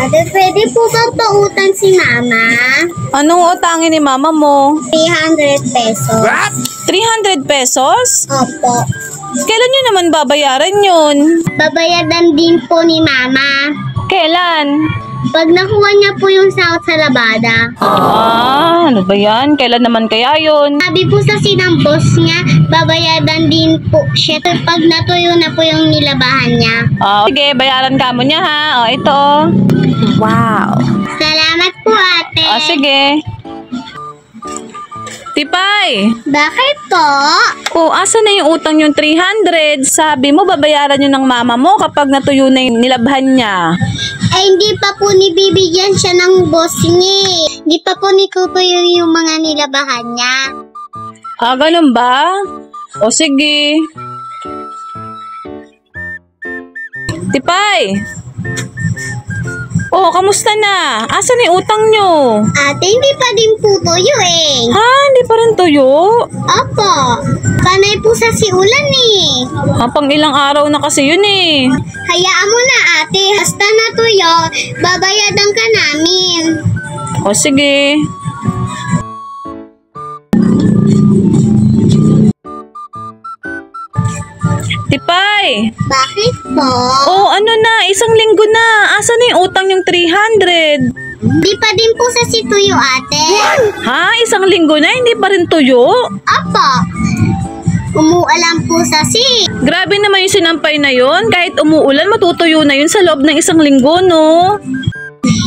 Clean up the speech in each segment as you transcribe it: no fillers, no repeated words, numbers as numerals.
Ate, pwede po ba pautang si Mama? Anong utangin ni mama mo? 300 pesos. 300 pesos? Opo. Kailan nyo naman babayaran yun? Babayaran din po ni Mama. Kailan? Pag nakuha niya po yung sahod sa labada. Ano ba yan? Kailan naman kaya yun? Sabi po sa ng boss niya, babayaran din po siya pag natuyo na po yung nilabahan niya. Sige, bayaran ka mo niya ha. Ito. Wow. Salamat po, ate. Sige. Tipay! Bakit po? Asa na yung utang yung 300? Sabi mo, babayaran yun ng mama mo kapag natuyo na yung nilabhan niya. Hindi pa po nibibigyan siya ng boss niya. Hindi pa po nikutuyo yung mga nilabahan niya. Ganun ba? Sige. Tipay! Kamusta na? Asa na yung utang nyo? Ate, hindi pa din po tuyo eh. Hindi pa rin tuyo? Opo. Panay po sa siulan eh. Pang ilang araw na kasi yun eh. Hayaan mo na ate. Basta natuyo, babayadan ka namin. Sige. Tipay! Bakit po? Ano na? Isang linggo na. Asa na yung utang yung 300? Di pa din po sa situyo ate. Isang linggo na? Hindi pa rin tuyo? Opo. Umuulan po sa Grabe naman yung sinampay na yun. Kahit umuulan, matutuyo na yun sa loob ng isang linggo, no?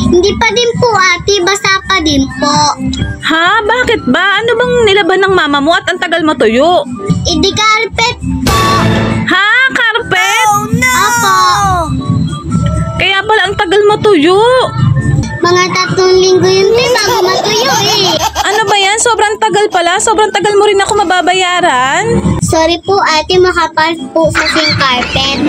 Hindi pa din po ate, basa pa din po. Bakit ba? Ano bang nilaban ng mama mo at ang tagal matuyo? Hindi carpet po. Carpet? Oh no! Opo. Kaya pala ang tagal matuyo. Mga 3 linggo yun bago matuyo eh. Ano ba yan? Sobrang tagal pala. Sobrang tagal mo rin ako mababayaran. Sorry po ate, makapal po sa carpet.